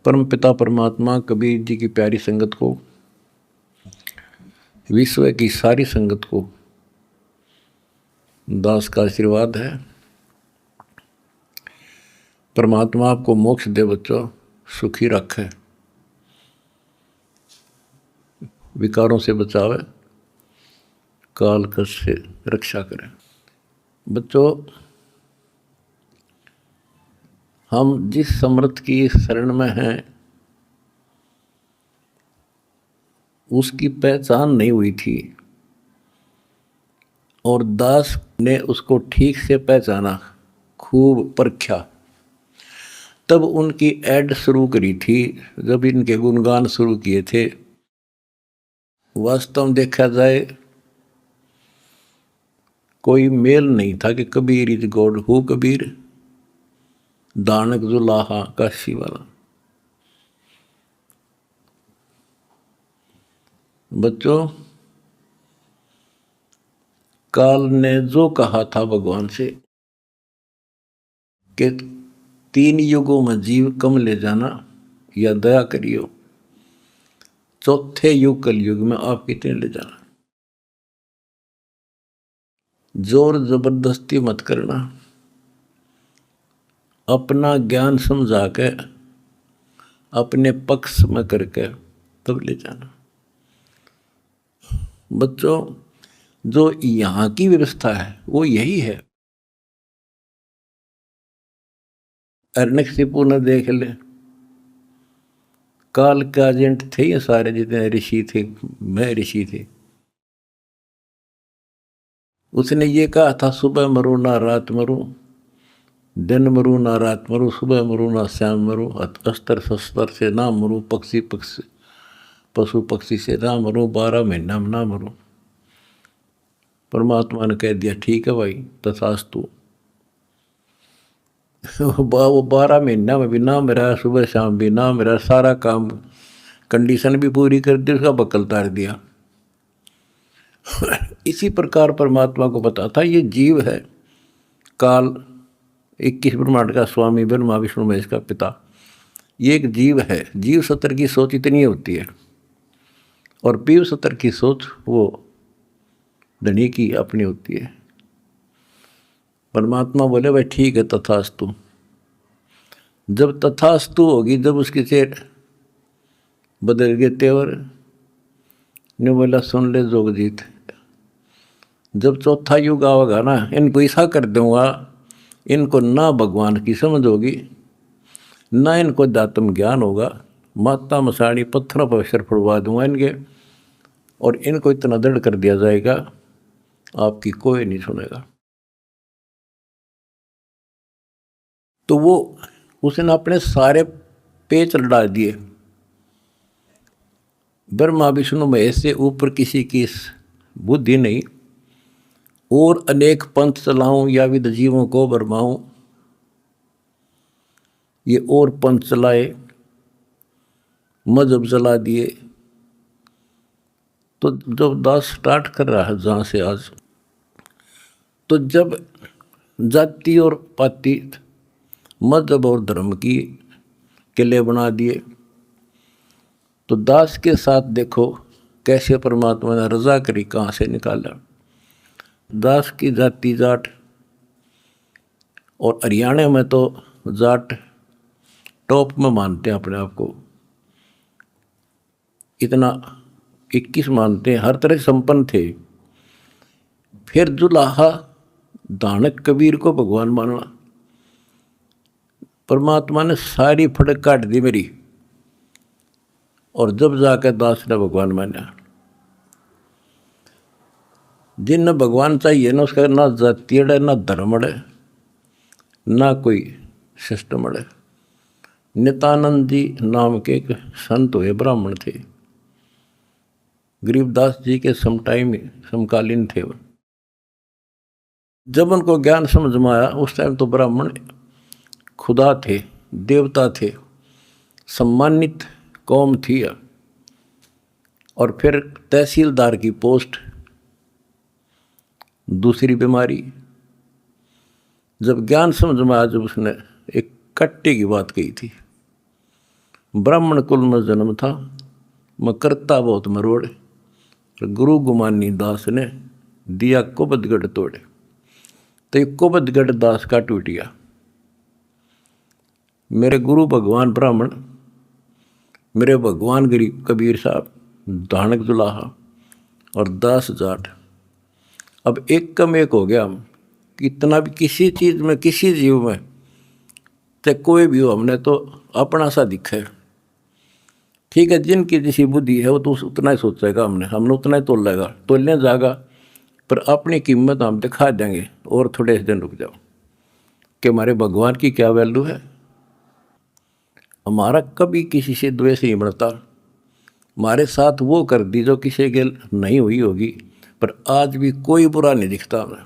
परम पिता परमात्मा कबीर जी की प्यारी संगत को, विश्व की सारी संगत को दास का आशीर्वाद है। परमात्मा आपको मोक्ष दे बच्चों, सुखी रखे, विकारों से बचावे, काल कष्ट से रक्षा करे। बच्चों, हम जिस समर्थ की शरण में हैं उसकी पहचान नहीं हुई थी और दास ने उसको ठीक से पहचाना, खूब परखा, तब उनकी ऐड शुरू करी थी, जब इनके गुणगान शुरू किए थे। वास्तव में देखा जाए कोई मेल नहीं था कि Kabir is God, who Kabir, दानक जुलाहा काशी वाला। बच्चों, काल ने जो कहा था भगवान से कि 3 युगों में जीव कम ले जाना या दया करियो, चौथे युग कलयुग में आप कितने ले जाना, जोर जबरदस्ती मत करना, अपना ज्ञान समझा के अपने पक्ष में करके तब ले जाना। बच्चों, जो यहाँ की व्यवस्था है वो यही है। हिरण्यकशिपु ने देख ले, काल के एजेंट थे ये सारे जितने ऋषि थे, मैं ऋषि थे। उसने ये कहा था, सुबह मरूं ना रात मरूं, दिन मरूं ना रात मरूं, सुबह मरूं ना शाम मरूं, अस्त्र शस्त्र से ना मरूं, पशु पक्षी से ना मरूं, 12 महीना में ना मरूं। परमात्मा ने कह दिया, ठीक है भाई, तथास्तु। वो 12 महीना में भी ना मेरा, सुबह शाम भी ना मेरा, सारा काम कंडीशन भी पूरी कर दी, उसका बक्कल तार दिया। इसी प्रकार परमात्मा को पता था ये जीव है, काल 21 ब्रह्मांड का स्वामी, ब्रह्मा विष्णु महेश का पिता, ये एक जीव है। जीव सत्र की सोच इतनी होती है और पीव सत्र की सोच वो धनी की अपनी होती है। परमात्मा बोले, भाई ठीक है, तथास्तु। जब तथास्तु होगी, जब उसके चेहरे बदल गए तेवर, ने बोला, सुन ले जोगजीत, जब चौथा युग आवेगा ना, इनको ऐसा कर दूंगा, इनको ना भगवान की समझ होगी, ना इनको दातम ज्ञान होगा, माता मसाणी पत्थरों पर अक्षर फुड़वा दूंगा इनके, और इनको इतना दृढ़ कर दिया जाएगा आपकी कोई नहीं सुनेगा। तो वो उसने अपने सारे पेच लड़ा दिए, ब्रह्मा विष्णु महेश से ऊपर किसी की बुद्धि नहीं, और अनेक पंथ चलाऊं या विद जीवों को बरमाऊं, ये और पंथ चलाए, मजहब चला दिए। तो जब दास स्टार्ट कर रहा है जहाँ से आज, तो जब जाति और पाति, मजहब और धर्म की किले बना दिए, तो दास के साथ देखो कैसे परमात्मा ने रजा करी, कहाँ से निकाला। दास की जाति जाट, और हरियाणा में तो जाट टॉप में मानते हैं अपने आप को, इतना 21 मानते हैं, हर तरह संपन्न थे। फिर जुलाहा दानक कबीर को भगवान माना, परमात्मा ने सारी फड़क काट दी मेरी, और जब जाकर दास ने भगवान माना। जिन भगवान चाहिए ना, उसका ना जाति अड़े, ना धर्म अड़े, ना कोई सिस्टम अड़े। नित्यानंद जी नाम के एक संत हुए, ब्राह्मण थे, गरीबदास जी के समकालीन थे वो। जब उनको ज्ञान समझ में आया, उस टाइम तो ब्राह्मण खुदा थे, देवता थे, सम्मानित कौम थी। और फिर तहसीलदार की पोस्ट, दूसरी बीमारी। जब ज्ञान समझ में आया, जब उसने एक कट्टे की बात कही थी, ब्राह्मण कुल में जन्म था, मैं करता बहुत मरोड़। गुरु गुमानी दास ने दिया कुबदगढ़ तोड़े, तो ये कुबदगढ़ दास का टूट गया। मेरे गुरु भगवान ब्राह्मण, मेरे भगवान गरीब कबीर साहब, धानक दुलाहा और दास जाट, अब एक कम एक हो गया हम। इतना भी किसी चीज़ में, किसी जीव में, चाहे कोई भी हो, हमने तो अपना सा दिखा है। ठीक है, जिनकी जैसी बुद्धि है वो तो उतना ही सोचेगा, हमने उतना ही तोलेगा, तोलने जाएगा, पर अपनी कीमत हम दिखा देंगे। और थोड़े दिन रुक जाओ कि हमारे भगवान की क्या वैल्यू है। हमारा कभी किसी से द्वेष नहीं बढ़ता। हमारे साथ वो कर दी जो किसी के नहीं हुई होगी, पर आज भी कोई बुरा नहीं दिखता हमें,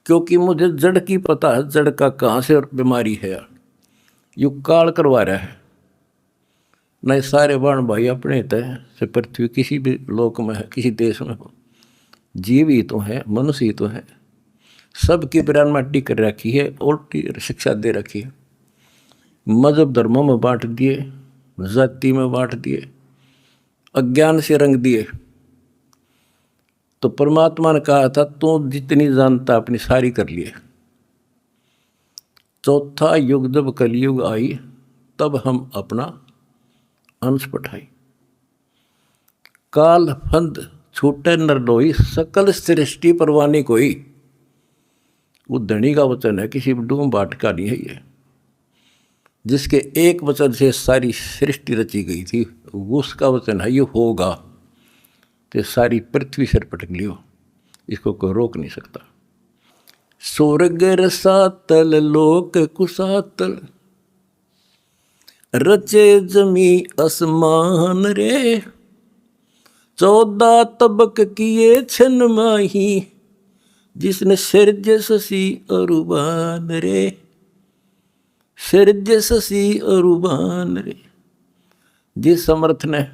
क्योंकि मुझे जड़ की पता है, जड़ का कहाँ से और बीमारी है। यू काल करवा रहा है। नहीं सारे बाण भाई अपने तय से पृथ्वी किसी भी लोक में है, किसी देश में हो, जीव ही तो है, मनुष्य ही तो है। सबकी बयान माटी कर रखी है, उल्टी शिक्षा दे रखी है। मजहब धर्मों में बांट दिए, जाति में बांट दिए, अज्ञान से रंग दिए। तो परमात्मा ने कहा था तू जितनी जानता अपनी सारी कर लिए। चौथा युग जब कलयुग आई, तब हम अपना अंश पठाई। काल फंद छूटे नर लोई, सकल सृष्टि परवानी कोई। वो धनी का वचन है, किसी डूम बाट का नहीं है ये। जिसके एक वचन से सारी सृष्टि रची गई थी, उसका वचन है ये होगा, तो सारी पृथ्वी सिर पटक लियो, इसको कोई रोक नहीं सकता। स्वर्ग रसातल लोक कुसातल, रचे जमी असमान रे। 14 तबक किए छन माही, जिसने सिरज ससी अरुबान रे। सिरज ससी अरुबान रे। जिस समर्थ ने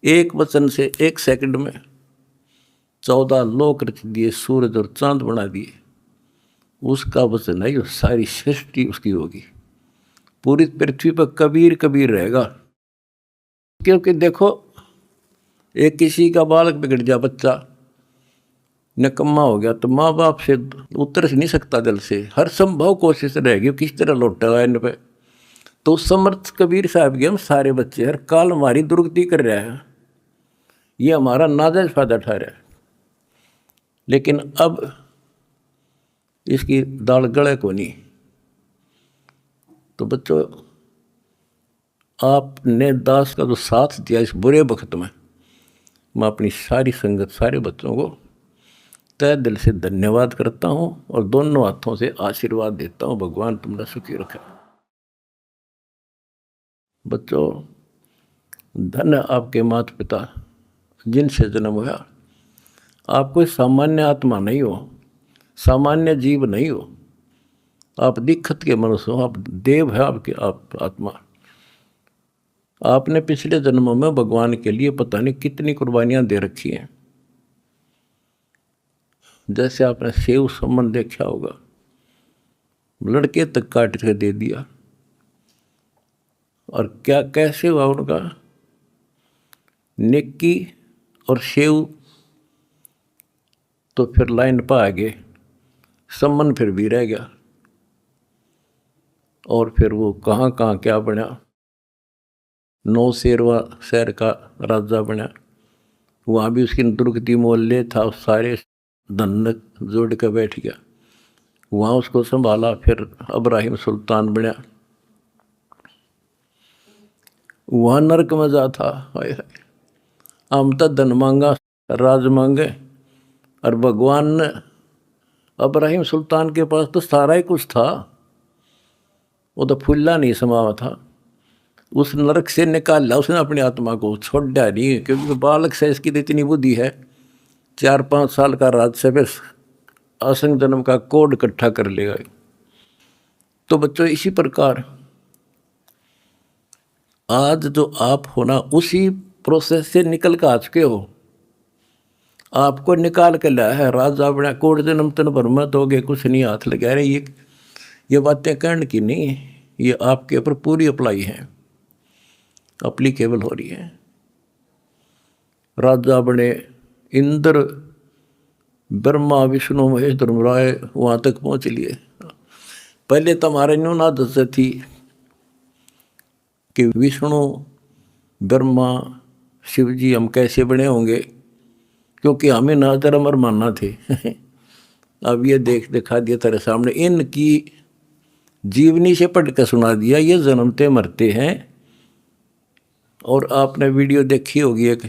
एक वचन से एक सेकंड में 14 लोक रच दिए, सूरज और चांद बना दिए, उसका वचन है ये सारी सृष्टि उसकी होगी। पूरी पृथ्वी पर कबीर कबीर रहेगा। क्योंकि देखो, एक किसी का बालक बिगड़ गया, बच्चा निकम्मा हो गया, तो माँ बाप से उतर नहीं सकता दिल से, हर संभव कोशिश रहेगी किस तरह लौटेगा इन पे। तो समर्थ कबीर साहब के हम सारे बच्चे, हर काल हमारी दुर्गति कर रहा है, ये हमारा नाजायज फायदा उठा रहा है। लेकिन अब इसकी दाल गले को नहीं। तो बच्चों, आपने दास का जो साथ दिया इस बुरे वक्त में, मैं अपनी सारी संगत, सारे बच्चों को तय दिल से धन्यवाद करता हूँ और दोनों हाथों से आशीर्वाद देता हूँ। भगवान तुमने सुखी रखा। बच्चों, धन आपके माता पिता जिनसे जन्म हुआ। आप कोई सामान्य आत्मा नहीं हो, सामान्य जीव नहीं हो, आप दिक्कत के मनुष्य हो, आप देव है, आपकी आप आत्मा। आपने पिछले जन्मों में भगवान के लिए पता नहीं कितनी कुर्बानियां दे रखी हैं। जैसे आपने सेव सम्मान देखा होगा, लड़के तक काट के दे दिया, और क्या कैसे हुआ उनका, नेकी और सेव तो फिर लाइन पर आ गए, सम्मान फिर भी रह गया, और फिर वो कहाँ कहाँ क्या बना, 9 शेरवा शहर का राजा बना, वहाँ भी उसकी दुर्गति मोहल्ले था, सारे धन जोड़ के बैठ गया, वहाँ उसको संभाला, फिर इब्राहिम सुल्तान बना, वहाँ नरक में जा था। हाय हाय, हम तो धन मांगा, राज मांगे, और भगवान ने इब्राहिम सुल्तान के पास तो सारा ही कुछ था, वो तो फुल्ला नहीं समावा था, उस नरक से निकाला उसने अपनी आत्मा को, छोड़ा नहीं, क्योंकि बालक से इसकी तो इतनी बुद्धि है, 4-5 साल का राज से फिर असंग जन्म का कोड इकट्ठा कर लेगा। तो बच्चों, इसी प्रकार आज जो आप हो ना, उसी प्रोसेस से निकल कर आ चुके हो। आपको निकाल के लाया है राजा बना, कोड जन्म तन भर मत हो गए, कुछ नहीं हाथ लगा रहे। ये बातें कहने की नहीं, ये आपके ऊपर पूरी अप्लाई है। अप्लीकेबल हो रही है। राजा बने इंद्र, ब्रह्मा विष्णु महेश धर्मराय वहाँ तक पहुँच लिए। पहले तो हमारे न्यून आदत से थी कि विष्णु ब्रह्मा शिव जी हम कैसे बने होंगे, क्योंकि हमें नजर अमर मानना थे। अब ये दिखा दिया तेरे सामने, इनकी जीवनी से पढ़ कर सुना दिया, ये जन्मते मरते हैं। और आपने वीडियो देखी होगी एक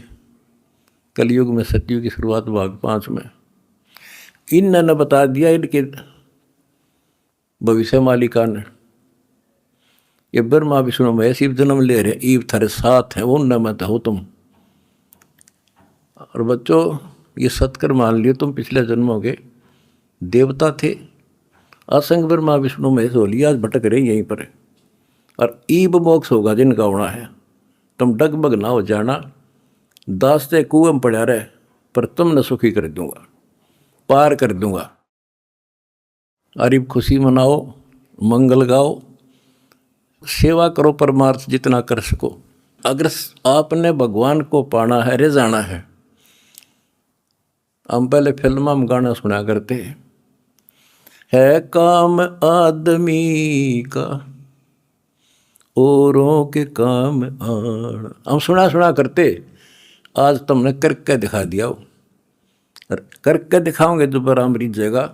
कलयुग में सतयुग की शुरुआत भाग 5 में, इन्होंने बता दिया इनके भविष्य मालिका ने, ये ब्रह्मा विष्णु महेश शिव जन्म ले रहे, ईव थारे साथ है, वो न मत हो तुम। और बच्चों ये सत्कर मान लियो, तुम पिछले जन्मों के देवता थे, असंग ब्रह्मा विष्णु महेश हो लिया, आज भटक रहे यहीं पर। और ईब मोक्ष होगा जिनका होना है, तुम डगमग ना हो जाना, दास्ते कुएं में पड़ा रहे, पर तुमने सुखी कर दूंगा, पार कर दूंगा। अरे खुशी मनाओ, मंगल गाओ, सेवा करो परमार्थ जितना कर सको। अगर आपने भगवान को पाना है, रे जाना है। हम पहले फिल्म में गाना सुना करते है काम आदमी का औरों के काम आना, हम सुना करते। आज तुमने करके दिखा दिया, और करके दिखाओगे दोबारा अमृत जगह,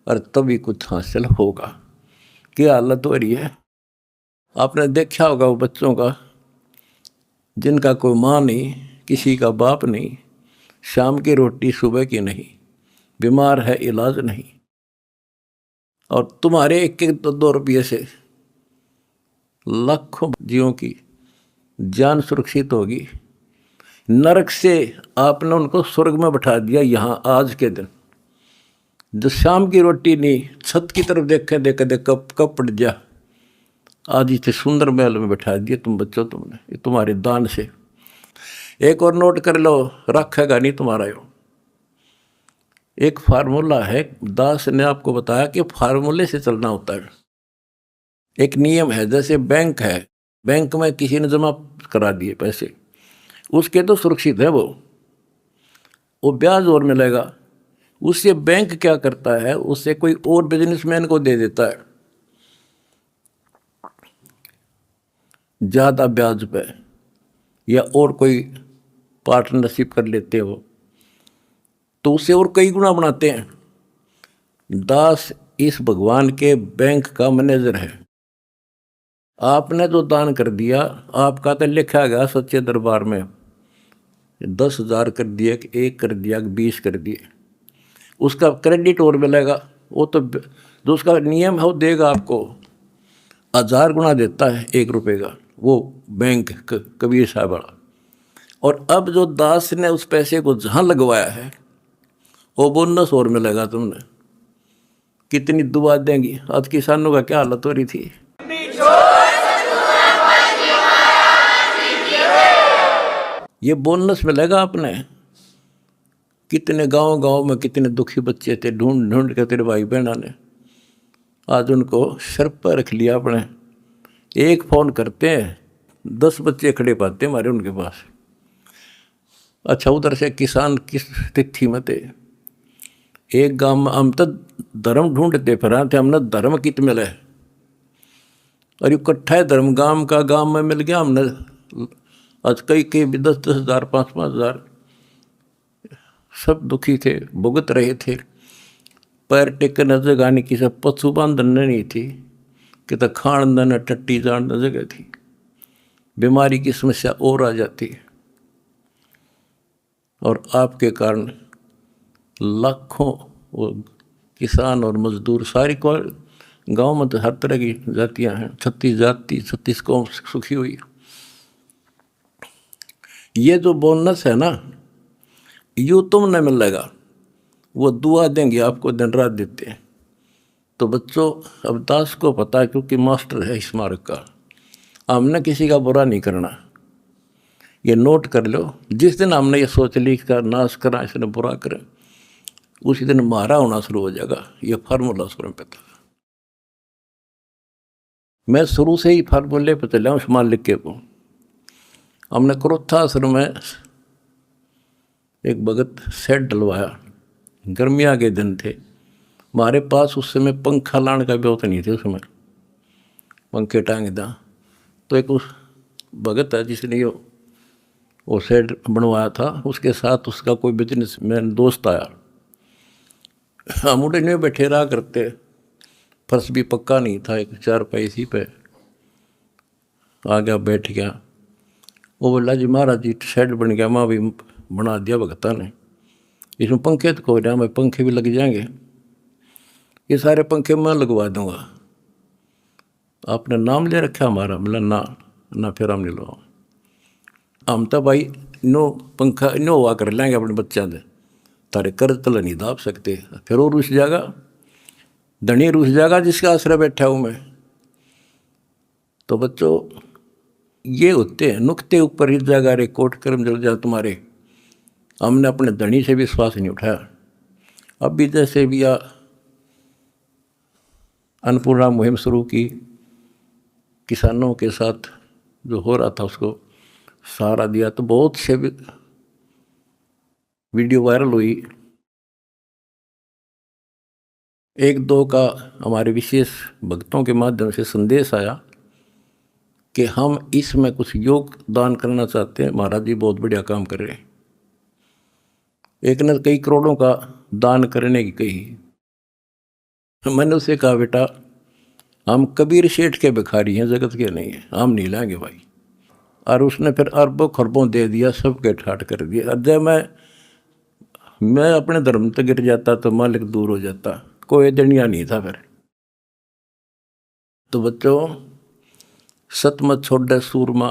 और तभी कुछ हासिल होगा। क्या हालत हो रही है, आपने देखा होगा वो बच्चों का जिनका कोई माँ नहीं, किसी का बाप नहीं, शाम की रोटी सुबह की नहीं, बीमार है इलाज नहीं, और तुम्हारे 1-2 रुपये से लाखों जीवों की जान सुरक्षित होगी। नरक से आपने उनको स्वर्ग में बैठा दिया यहाँ आज के दिन। जो शाम की रोटी नहीं, छत की तरफ देखे देख कब पड़ जा, आज इतने सुंदर महल में बैठा दिए तुम बच्चों, तुमने ये तुम्हारे दान से। एक और नोट कर लो, रखेगा नहीं तुम्हारा यो। एक फार्मूला है, दास ने आपको बताया कि फार्मूले से चलना होता है। एक नियम है, जैसे बैंक है, बैंक में किसी ने जमा करा दिए पैसे, उसके तो सुरक्षित है वो ब्याज और मिलेगा। उससे बैंक क्या करता है, उससे कोई और बिजनेसमैन को दे देता है ज़्यादा ब्याज पे, या और कोई पार्टनरशिप कर लेते हो तो उससे और कई गुना बनाते हैं। दास इस भगवान के बैंक का मैनेजर है। आपने जो दान कर दिया, आपका तो लिखा गया सच्चे दरबार में, 10,000 कर दिया कि 1 कर दिया कि 20 कर दिए, उसका क्रेडिट और मिलेगा। वो तो जो उसका नियम है वो देगा आपको, 1000 गुना देता है 1 रुपये का वो बैंक कबीर साहब वाला। और अब जो दास ने उस पैसे को जहाँ लगवाया है वो बोनस और मिलेगा तुमने। कितनी दुआ देंगी। आज किसानों का क्या हालत हो रही थी। ये बोनस मिलेगा आपने। कितने गांव में कितने दुखी बच्चे थे, ढूंढ ढूंढ के तेरे भाई बहना ने आज उनको सर पर रख लिया अपने। एक फ़ोन करते हैं 10 बच्चे खड़े पाते हमारे उनके पास। अच्छा, उधर से किसान किस तिथि में थे। एक गांव में हम तो धर्म ढूंढते फिर थे, हमने धर्म कित मिले और इकट्ठा है धर्म गांव में मिल गया हमने। आज कई 10-10 हज़ार 5-5 हज़ार सब दुखी थे, भुगत रहे थे। पैर टेकने जगह नहीं, किसी पशु बांधन नहीं थी, कि तो खान न टट्टी जान जगह थी। बीमारी की समस्या और आ जाती है। और आपके कारण लाखों वो किसान और मजदूर, सारी को गांव में तो हर तरह की जातियां हैं, 36 जाति 36 कौम सुखी हुई। ये जो बोनस है ना, यूँ तुमने मिलेगा, वो दुआ देंगे आपको, दिन रात देते हैं। तो बच्चों, अब दास को पता है क्योंकि मास्टर है इस मार्ग का, हमने किसी का बुरा नहीं करना। ये नोट कर लो, जिस दिन हमने ये सोच ली इसका नाश करा, इसने बुरा करे, उसी दिन मारा होना शुरू हो जाएगा। ये फार्मूला शुरू में पता। मैं शुरू से ही फार्मूले पर चला हूँ, मालिक के को। हमने क्रोथा आश्रम में एक भगत सेट डलवाया, गर्मियाँ के दिन थे, हमारे पास उस समय पंखा लाने का व्यवस्था नहीं थे, उस समय पंखे टांग दा। तो एक उस भगत है जिसने वो सेट बनवाया था, उसके साथ उसका कोई बिजनेसमैन दोस्त आया। हम उड़े नहीं बैठे रहा करते, फर्श भी पक्का नहीं था, एक चारपाई इसी पे आ गया, बैठ गया। वो बोला जी महाराज जी शेड बन गया, माँ भी बना दिया भगता ने, इसमें पंखे तो को रहा, मैं पंखे भी लग जाएंगे, ये सारे पंखे मैं लगवा दूंगा, आपने नाम ले रखा हमारा? बोला ना फिर हम नहीं लो, हम तो भाई नो पंखा नो हुआ कर लेंगे अपने बच्चों से, तारे कर्ज तल नहीं दाब सकते। फिर वो रुस जाएगा, धनी रुस जाएगा जिसका आश्रय बैठा हूँ मैं। तो बच्चों ये होते हैं नुक्ते ऊपर ही जाएगा रे, कोट कर्म जल जा तुम्हारे। हमने अपने धनी से विश्वास नहीं उठाया। अब भी जैसे भी अन्नपूर्णा मुहिम शुरू की, किसानों के साथ जो हो रहा था उसको सहारा दिया, तो बहुत से वीडियो वायरल हुई। एक दो का हमारे विशेष भक्तों के माध्यम से संदेश आया कि हम इसमें कुछ योगदान करना चाहते हैं, महाराज जी बहुत बढ़िया काम कर रहे हैं। एक ने कई करोड़ों का दान करने की कही। मैंने उसे कहा बेटा हम कबीर शेठ के भिखारी हैं, जगत के नहीं हैं, हम नहीं लाएंगे भाई। और उसने फिर अरबों खरबों दे दिया, सबके ठाट कर दिया। और जब मैं अपने धर्म तक गिर जाता तो मालिक दूर हो जाता, कोई दनिया नहीं था फिर। तो बच्चों सत मत छोड़े सूरमा,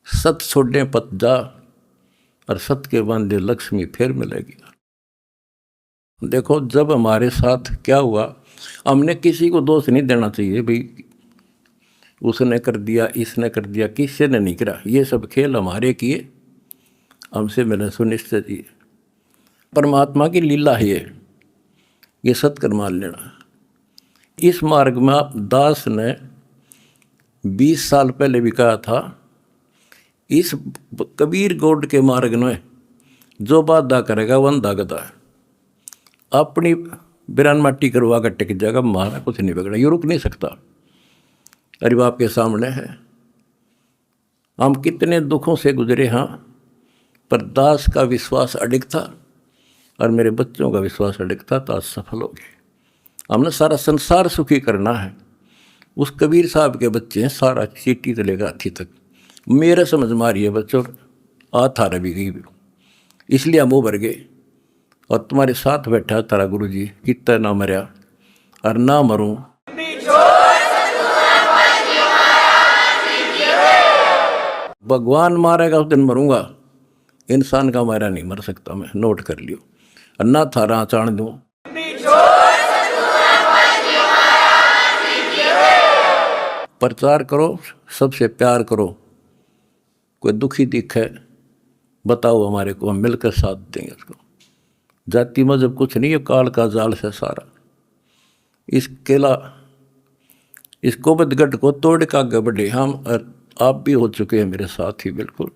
सत छोड़े पत जा, और सत के बांधे लक्ष्मी फिर मिलेगी। देखो जब हमारे साथ क्या हुआ, हमने किसी को दोष नहीं देना चाहिए भाई उसने कर दिया, इसने कर दिया, किसी ने नहीं करा। ये सब खेल हमारे किए, हमसे मैंने सुनिश्चित किए। परमात्मा की लीला है ये सत्कर्म मान लेना। इस मार्ग में दास ने 20 साल पहले भी कहा था, इस कबीर गौड़ के मार्ग में जो बाधा करेगा वो अंधा गधा है। अपनी बिरान माटी करवा कर टिक जाएगा, मारा कुछ नहीं बिगड़ा, ये रुक नहीं सकता। अरे बाप के सामने है, हम कितने दुखों से गुजरे हाँ, पर दास का विश्वास अडिग था और मेरे बच्चों का विश्वास अडिग था, तो आज सफल हो गए। हमने सारा संसार सुखी करना है। उस कबीर साहब के बच्चे हैं, सारा चीटी से लेकर हाथी तक मेरे समझ मारिए बच्चों, था रवि गई, इसलिए हम उभर गए। और तुम्हारे साथ बैठा तारा गुरु जी, कितना ना मरया और ना मरूं। भगवान मारेगा उस दिन मरूंगा, इंसान का मारा नहीं मर सकता मैं, नोट कर लियो। और ना थारा चाण दूं, प्रचार करो, सबसे प्यार करो। कोई दुखी दिखे बताओ हमारे को, हम मिलकर साथ देंगे उसको। जाति मजहब कुछ नहीं है, काल का जाल से सारा। इस केला इस कोबदगढ़ को तोड़ का आगे बढ़े। हम आप भी हो चुके हैं मेरे साथ ही, बिल्कुल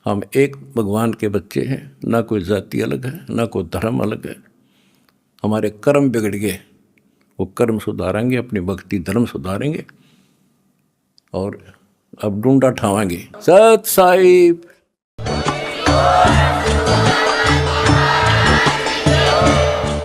हम एक भगवान के बच्चे हैं, ना कोई जाति अलग है, ना कोई धर्म अलग है। हमारे कर्म बिगड़ गए, वो कर्म सुधारेंगे, अपनी भक्ति धर्म सुधारेंगे और अब डूंडा ठावाएंगे। सत साहिब।